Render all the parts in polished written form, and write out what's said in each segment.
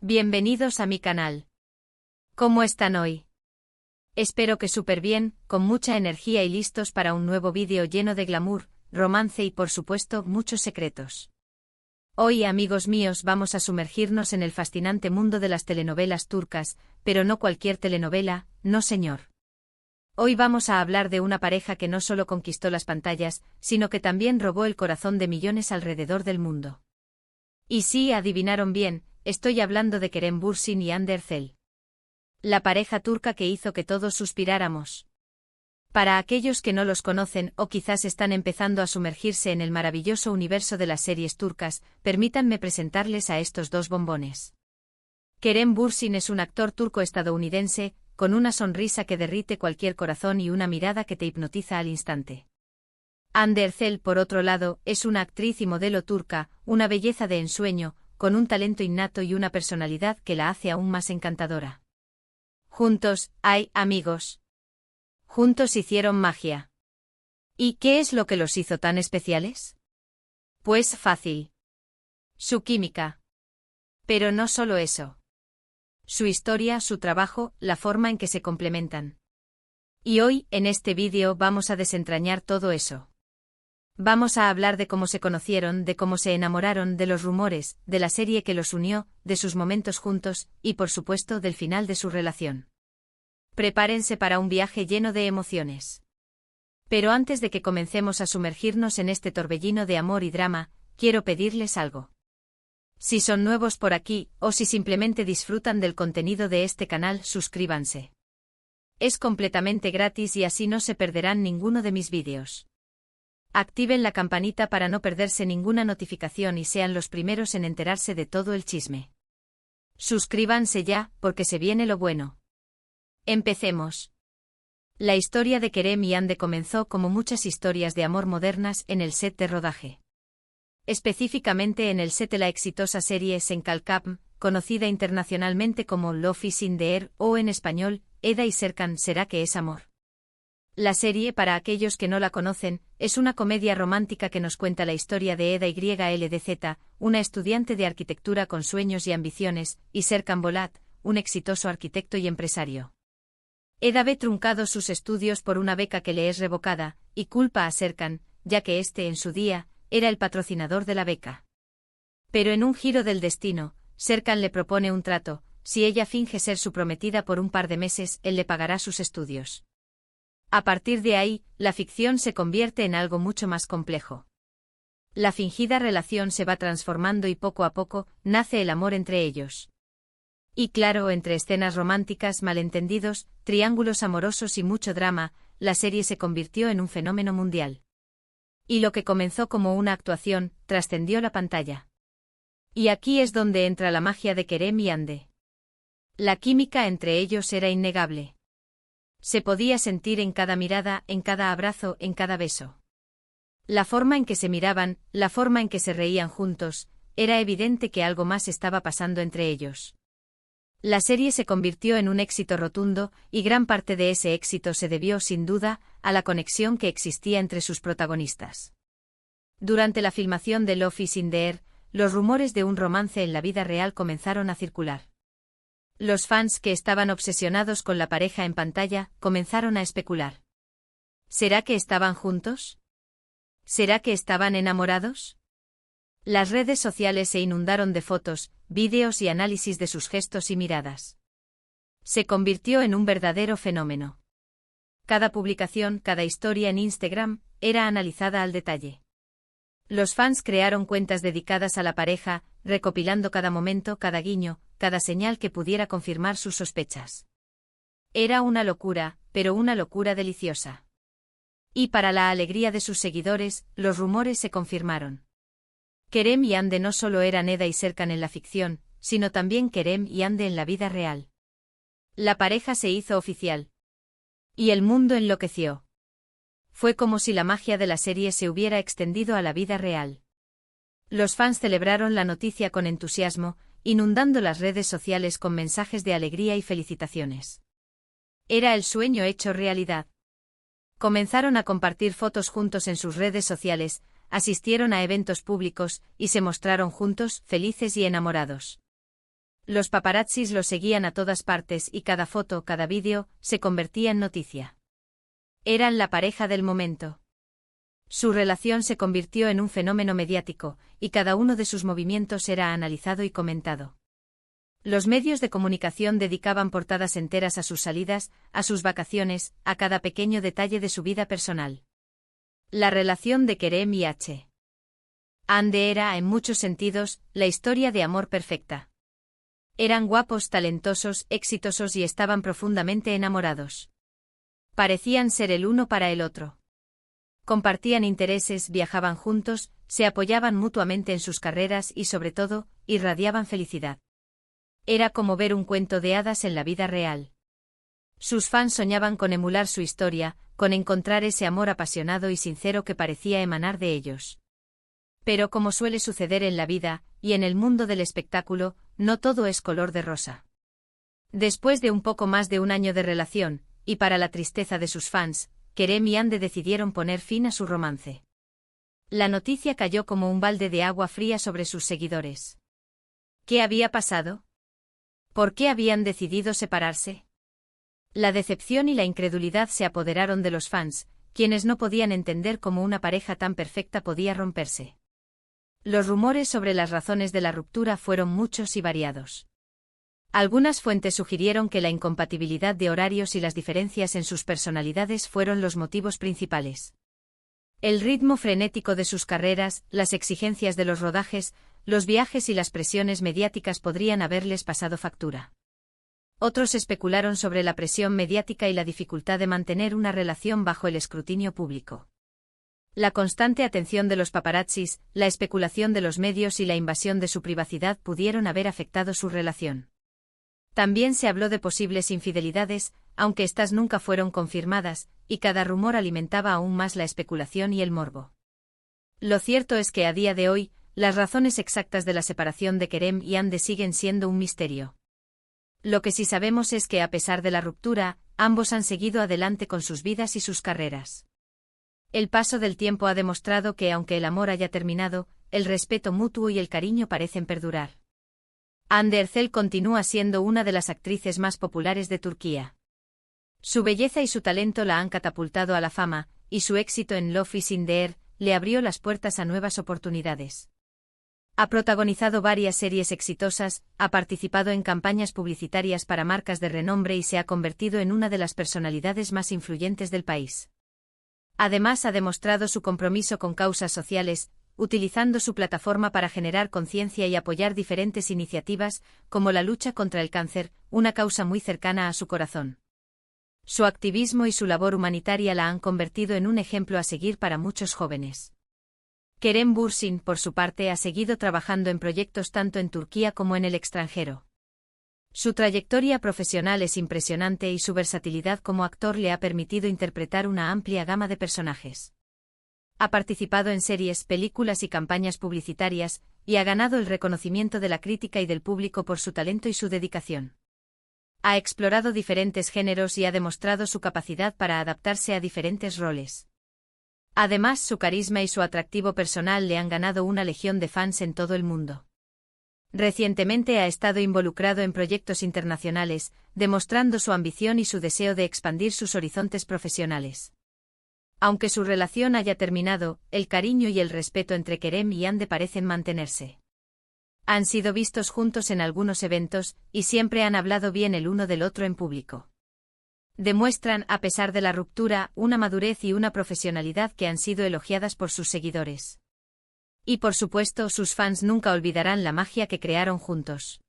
Bienvenidos a mi canal. ¿Cómo están hoy? Espero que súper bien, con mucha energía y listos para un nuevo vídeo lleno de glamour, romance y por supuesto muchos secretos. Hoy, amigos míos, vamos a sumergirnos en el fascinante mundo de las telenovelas turcas, pero no cualquier telenovela, no señor. Hoy vamos a hablar de una pareja que no solo conquistó las pantallas, sino que también robó el corazón de millones alrededor del mundo. Y sí, adivinaron bien, estoy hablando de Kerem Bürsin y Hande Erçel. La pareja turca que hizo que todos suspiráramos. Para aquellos que no los conocen o quizás están empezando a sumergirse en el maravilloso universo de las series turcas, permítanme presentarles a estos dos bombones. Kerem Bürsin es un actor turco-estadounidense, con una sonrisa que derrite cualquier corazón y una mirada que te hipnotiza al instante. Hande Erçel, por otro lado, es una actriz y modelo turca, una belleza de ensueño, con un talento innato y una personalidad que la hace aún más encantadora. Juntos, amigos. Juntos hicieron magia. ¿Y qué es lo que los hizo tan especiales? Pues fácil. Su química. Pero no solo eso. Su historia, su trabajo, la forma en que se complementan. Y hoy, en este vídeo, vamos a desentrañar todo eso. Vamos a hablar de cómo se conocieron, de cómo se enamoraron, de los rumores, de la serie que los unió, de sus momentos juntos, y por supuesto del final de su relación. Prepárense para un viaje lleno de emociones. Pero antes de que comencemos a sumergirnos en este torbellino de amor y drama, quiero pedirles algo. Si son nuevos por aquí, o si simplemente disfrutan del contenido de este canal, suscríbanse. Es completamente gratis y así no se perderán ninguno de mis vídeos. Activen la campanita para no perderse ninguna notificación y sean los primeros en enterarse de todo el chisme. Suscríbanse ya, porque se viene lo bueno. Empecemos. La historia de Kerem y Hande comenzó como muchas historias de amor modernas en el set de rodaje. Específicamente en el set de la exitosa serie Senkalkam, conocida internacionalmente como Love is in the Air o en español, Eda y Serkan ¿será que es amor? La serie, para aquellos que no la conocen, es una comedia romántica que nos cuenta la historia de Eda YLDZ, una estudiante de arquitectura con sueños y ambiciones, y Serkan Bolat, un exitoso arquitecto y empresario. Eda ve truncados sus estudios por una beca que le es revocada, y culpa a Serkan, ya que este en su día, era el patrocinador de la beca. Pero en un giro del destino, Serkan le propone un trato: si ella finge ser su prometida por un par de meses, él le pagará sus estudios. A partir de ahí, la ficción se convierte en algo mucho más complejo. La fingida relación se va transformando y poco a poco, nace el amor entre ellos. Y claro, entre escenas románticas, malentendidos, triángulos amorosos y mucho drama, la serie se convirtió en un fenómeno mundial. Y lo que comenzó como una actuación, trascendió la pantalla. Y aquí es donde entra la magia de Kerem y Hande. La química entre ellos era innegable. Se podía sentir en cada mirada, en cada abrazo, en cada beso. La forma en que se miraban, la forma en que se reían juntos, era evidente que algo más estaba pasando entre ellos. La serie se convirtió en un éxito rotundo, y gran parte de ese éxito se debió, sin duda, a la conexión que existía entre sus protagonistas. Durante la filmación de Love is in the Air, los rumores de un romance en la vida real comenzaron a circular. Los fans que estaban obsesionados con la pareja en pantalla comenzaron a especular. ¿Será que estaban juntos? ¿Será que estaban enamorados? Las redes sociales se inundaron de fotos, vídeos y análisis de sus gestos y miradas. Se convirtió en un verdadero fenómeno. Cada publicación, cada historia en Instagram, era analizada al detalle. Los fans crearon cuentas dedicadas a la pareja, recopilando cada momento, cada guiño, cada señal que pudiera confirmar sus sospechas. Era una locura, pero una locura deliciosa. Y para la alegría de sus seguidores, los rumores se confirmaron. Kerem y Hande no solo eran Eda y Serkan en la ficción, sino también Kerem y Hande en la vida real. La pareja se hizo oficial. Y el mundo enloqueció. Fue como si la magia de la serie se hubiera extendido a la vida real. Los fans celebraron la noticia con entusiasmo, inundando las redes sociales con mensajes de alegría y felicitaciones. Era el sueño hecho realidad. Comenzaron a compartir fotos juntos en sus redes sociales, asistieron a eventos públicos, y se mostraron juntos, felices y enamorados. Los paparazzis lo seguían a todas partes y cada foto, cada vídeo, se convertía en noticia. Eran la pareja del momento. Su relación se convirtió en un fenómeno mediático, y cada uno de sus movimientos era analizado y comentado. Los medios de comunicación dedicaban portadas enteras a sus salidas, a sus vacaciones, a cada pequeño detalle de su vida personal. La relación de Kerem y H. Ande era, en muchos sentidos, la historia de amor perfecta. Eran guapos, talentosos, exitosos y estaban profundamente enamorados. Parecían ser el uno para el otro. Compartían intereses, viajaban juntos, se apoyaban mutuamente en sus carreras y, sobre todo, irradiaban felicidad. Era como ver un cuento de hadas en la vida real. Sus fans soñaban con emular su historia, con encontrar ese amor apasionado y sincero que parecía emanar de ellos. Pero como suele suceder en la vida, y en el mundo del espectáculo, no todo es color de rosa. Después de un poco más de un año de relación, y para la tristeza de sus fans, Kerem y Ande decidieron poner fin a su romance. La noticia cayó como un balde de agua fría sobre sus seguidores. ¿Qué había pasado? ¿Por qué habían decidido separarse? La decepción y la incredulidad se apoderaron de los fans, quienes no podían entender cómo una pareja tan perfecta podía romperse. Los rumores sobre las razones de la ruptura fueron muchos y variados. Algunas fuentes sugirieron que la incompatibilidad de horarios y las diferencias en sus personalidades fueron los motivos principales. El ritmo frenético de sus carreras, las exigencias de los rodajes, los viajes y las presiones mediáticas podrían haberles pasado factura. Otros especularon sobre la presión mediática y la dificultad de mantener una relación bajo el escrutinio público. La constante atención de los paparazzis, la especulación de los medios y la invasión de su privacidad pudieron haber afectado su relación. También se habló de posibles infidelidades, aunque estas nunca fueron confirmadas, y cada rumor alimentaba aún más la especulación y el morbo. Lo cierto es que a día de hoy, las razones exactas de la separación de Kerem y Ande siguen siendo un misterio. Lo que sí sabemos es que a pesar de la ruptura, ambos han seguido adelante con sus vidas y sus carreras. El paso del tiempo ha demostrado que aunque el amor haya terminado, el respeto mutuo y el cariño parecen perdurar. Hande Erçel continúa siendo una de las actrices más populares de Turquía. Su belleza y su talento la han catapultado a la fama, y su éxito en Love is in the Air le abrió las puertas a nuevas oportunidades. Ha protagonizado varias series exitosas, ha participado en campañas publicitarias para marcas de renombre y se ha convertido en una de las personalidades más influyentes del país. Además, ha demostrado su compromiso con causas sociales, utilizando su plataforma para generar conciencia y apoyar diferentes iniciativas, como la lucha contra el cáncer, una causa muy cercana a su corazón. Su activismo y su labor humanitaria la han convertido en un ejemplo a seguir para muchos jóvenes. Kerem Bürsin, por su parte, ha seguido trabajando en proyectos tanto en Turquía como en el extranjero. Su trayectoria profesional es impresionante y su versatilidad como actor le ha permitido interpretar una amplia gama de personajes. Ha participado en series, películas y campañas publicitarias, y ha ganado el reconocimiento de la crítica y del público por su talento y su dedicación. Ha explorado diferentes géneros y ha demostrado su capacidad para adaptarse a diferentes roles. Además, su carisma y su atractivo personal le han ganado una legión de fans en todo el mundo. Recientemente ha estado involucrado en proyectos internacionales, demostrando su ambición y su deseo de expandir sus horizontes profesionales. Aunque su relación haya terminado, el cariño y el respeto entre Kerem y Hande parecen mantenerse. Han sido vistos juntos en algunos eventos, y siempre han hablado bien el uno del otro en público. Demuestran, a pesar de la ruptura, una madurez y una profesionalidad que han sido elogiadas por sus seguidores. Y por supuesto, sus fans nunca olvidarán la magia que crearon juntos.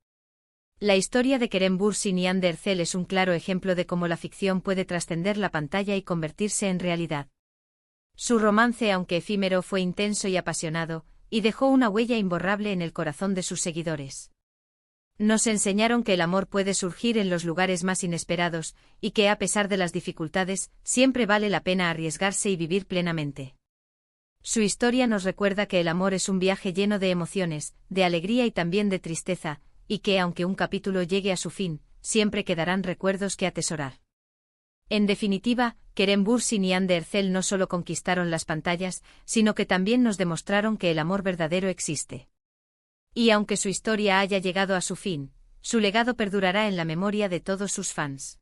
La historia de Kerem Bürsin y Hande Erçel es un claro ejemplo de cómo la ficción puede trascender la pantalla y convertirse en realidad. Su romance, aunque efímero, fue intenso y apasionado, y dejó una huella imborrable en el corazón de sus seguidores. Nos enseñaron que el amor puede surgir en los lugares más inesperados, y que a pesar de las dificultades, siempre vale la pena arriesgarse y vivir plenamente. Su historia nos recuerda que el amor es un viaje lleno de emociones, de alegría y también de tristeza, y que aunque un capítulo llegue a su fin, siempre quedarán recuerdos que atesorar. En definitiva, Kerem Bürsin y Hande Erçel no solo conquistaron las pantallas, sino que también nos demostraron que el amor verdadero existe. Y aunque su historia haya llegado a su fin, Su legado perdurará en la memoria de todos sus fans.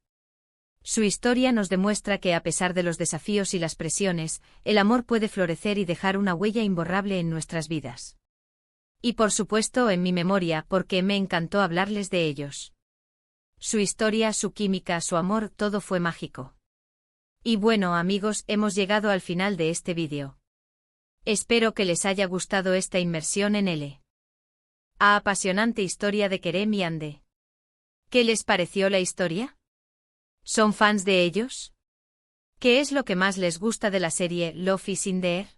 Su historia nos demuestra que a pesar de los desafíos y las presiones, el amor puede florecer y dejar una huella imborrable en nuestras vidas. Y por supuesto en mi memoria, porque me encantó hablarles de ellos. Su historia, su química, su amor, todo fue mágico. Y bueno amigos, hemos llegado al final de este vídeo. Espero que les haya gustado esta inmersión en la apasionante historia de Kerem y Hande. ¿Qué les pareció la historia? ¿Son fans de ellos? ¿Qué es lo que más les gusta de la serie Love is in the Air?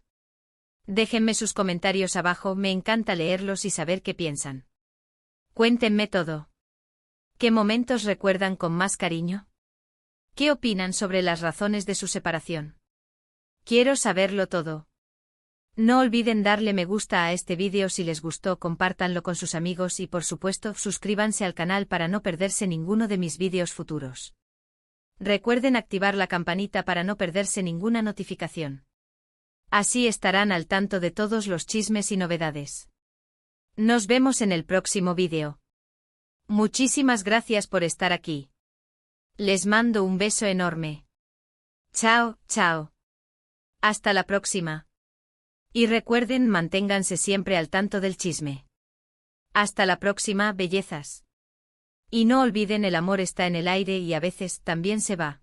Déjenme sus comentarios abajo, me encanta leerlos y saber qué piensan. Cuéntenme todo. ¿Qué momentos recuerdan con más cariño? ¿Qué opinan sobre las razones de su separación? Quiero saberlo todo. No olviden darle me gusta a este vídeo si les gustó, compártanlo con sus amigos y por supuesto suscríbanse al canal para no perderse ninguno de mis vídeos futuros. Recuerden activar la campanita para no perderse ninguna notificación. Así estarán al tanto de todos los chismes y novedades. Nos vemos en el próximo vídeo. Muchísimas gracias por estar aquí. Les mando un beso enorme. Chao, chao. Hasta la próxima. Y recuerden, manténganse siempre al tanto del chisme. Hasta la próxima, bellezas. Y no olviden, el amor está en el aire y a veces también se va.